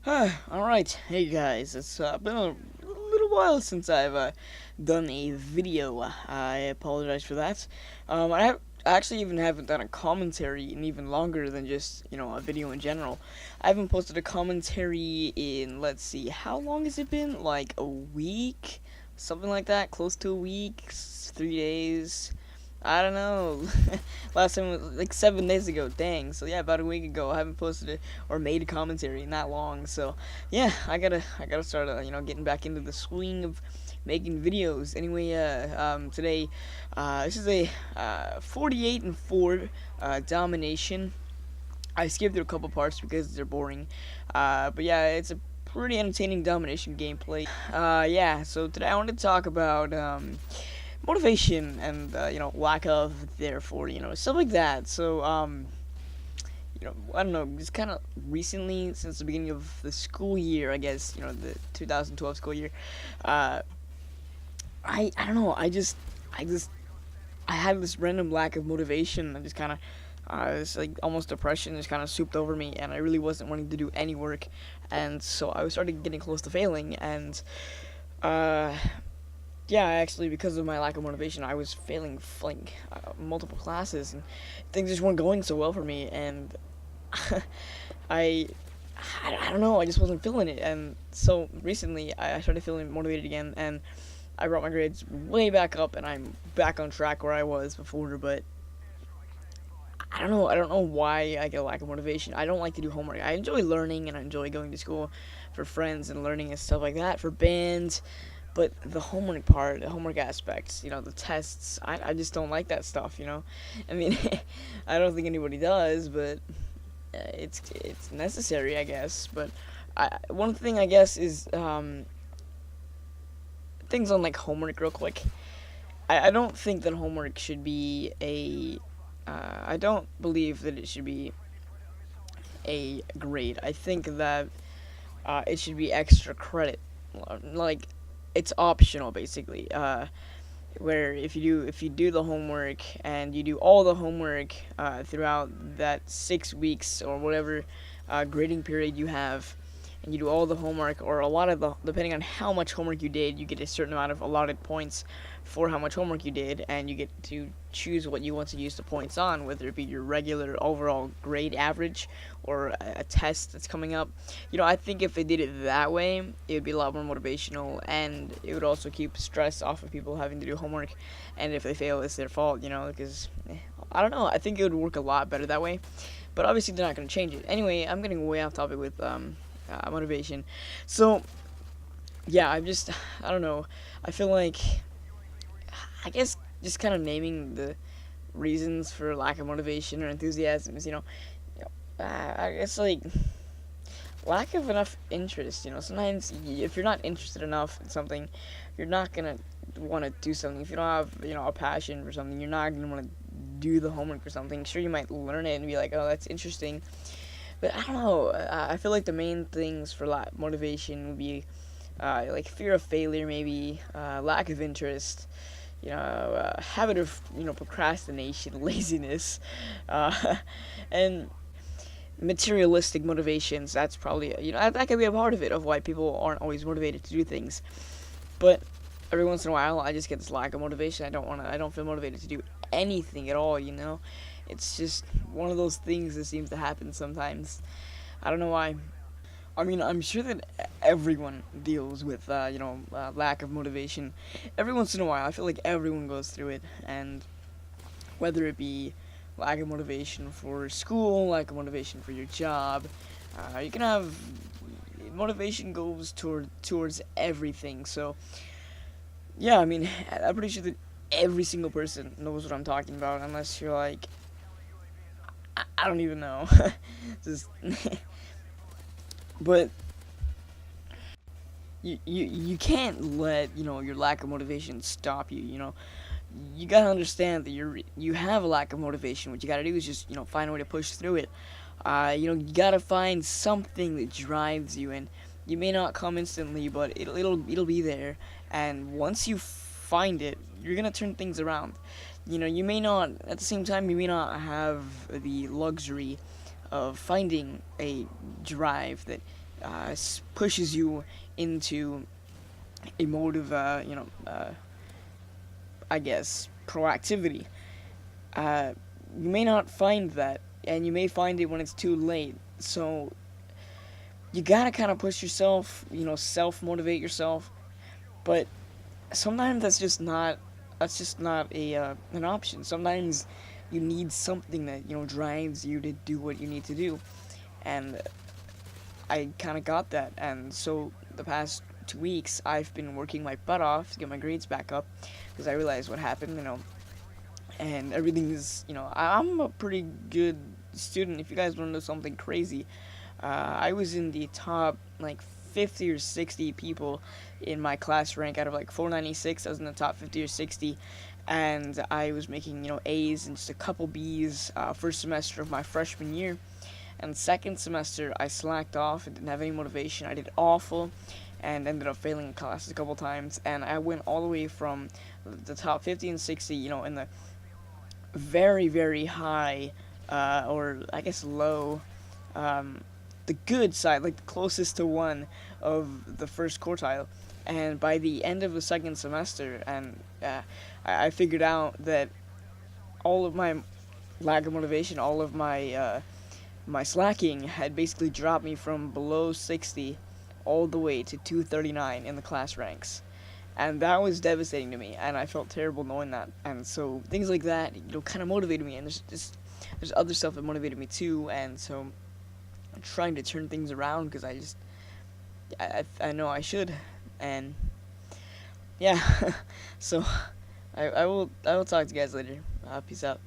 Alright, hey guys, it's been a little while since I've done a video. I apologize for that. I actually even haven't done a commentary in even longer than just, a video in general. I haven't posted a commentary in, let's see, how long has it been? Like a week? Something like that? Close to a week? 3 days? I don't know. Last time was like 7 days ago. Dang. So yeah, about a week ago. I haven't posted it or made a commentary in that long. So yeah, I gotta start getting back into the swing of making videos. Anyway, today, this is a 48-4 domination. I skipped through a couple parts because they're boring. But yeah, it's a pretty entertaining domination gameplay. Yeah. So today I wanted to talk about motivation and lack of, therefore, stuff like that. So I don't know, just kind of recently, since the beginning of the school year, I guess, the 2012 school year, uh I don't know, I just I had this random lack of motivation. I just kind of it's like almost depression just kind of souped over me, and I really wasn't wanting to do any work, and so I started getting close to failing. And uh yeah, actually, because of my lack of motivation, I was failing like multiple classes, and things just weren't going so well for me. And I, I don't know, I just wasn't feeling it. And so recently, I started feeling motivated again, and I brought my grades way back up, and I'm back on track where I was before. But I don't know why I get a lack of motivation. I don't like to do homework. I enjoy learning, and I enjoy going to school for friends and learning and stuff like that, for bands. But the homework part, the homework aspects, the tests, I just don't like that stuff. I mean, I don't think anybody does, but it's necessary, I guess. But one thing, I guess, is things on like homework real quick. I don't think that homework should be a I don't believe that it should be a grade. I think that it should be extra credit. Like, it's optional, basically. Where if you do the homework, and you do all the homework throughout that 6 weeks or whatever grading period you have, and you do all the homework, or a lot of the, depending on how much homework you did, you get a certain amount of allotted points for how much homework you did, and you get to choose what you want to use the points on, whether it be your regular overall grade average or a test that's coming up. I think if they did it that way, it would be a lot more motivational, and it would also keep stress off of people having to do homework. And if they fail, it's their fault, because I don't know. I think it would work a lot better that way. But obviously, they're not going to change it. Anyway, I'm getting way off topic with motivation. So yeah, I don't know. I feel like, I guess, just kind of naming the reasons for lack of motivation or enthusiasm is, I guess, like, lack of enough interest. Sometimes if you're not interested enough in something, you're not gonna want to do something. If you don't have, a passion for something, you're not gonna want to do the homework for something. Sure, you might learn it and be like, oh, that's interesting, but I don't know. I feel like the main things for motivation would be like fear of failure, maybe lack of interest, habit of procrastination, laziness, and materialistic motivations. That's probably that could be a part of it, of why people aren't always motivated to do things. But every once in a while, I just get this lack of motivation. I don't feel motivated to do anything at all. It's just one of those things that seems to happen sometimes. I don't know why. I mean, I'm sure that everyone deals with, lack of motivation. Every once in a while, I feel like everyone goes through it, and whether it be lack of motivation for school, lack of motivation for your job, you can have motivation goes towards everything. So yeah, I mean, I'm pretty sure that every single person knows what I'm talking about, unless you're like, I don't even know. Just but you can't let your lack of motivation stop you. You gotta understand that you have a lack of motivation. What you gotta do is just find a way to push through it. You gotta find something that drives you, and you may not come instantly, but it'll be there. And once you find it, you're gonna turn things around. You may not, at the same time, you may not have the luxury of finding a drive that pushes you into a mode of I guess proactivity. You may not find that, and you may find it when it's too late. So you gotta kind of push yourself, self motivate yourself. But sometimes that's just not a an option. Sometimes you need something that drives you to do what you need to do, and I kind of got that. And so the past 2 weeks, I've been working my butt off to get my grades back up because I realized what happened, and everything is, I'm a pretty good student. If you guys want to know something crazy, I was in the top like 50 or 60 people in my class rank out of like 496. I was in the top 50 or 60, and I was making A's and just a couple B's first semester of my freshman year. And second semester, I slacked off and didn't have any motivation. I did awful and ended up failing classes a couple times. And I went all the way from the top 50 and 60, in the very, very high, or I guess low, the good side, like the closest to one of the first quartile. And by the end of the second semester, and I figured out that all of my lack of motivation, all of my slacking had basically dropped me from below 60 all the way to 239 in the class ranks. And that was devastating to me, and I felt terrible knowing that. And so things like that, kind of motivated me. And there's other stuff that motivated me too. And so I'm trying to turn things around because I know I should. And yeah, so I will talk to you guys later. Peace out.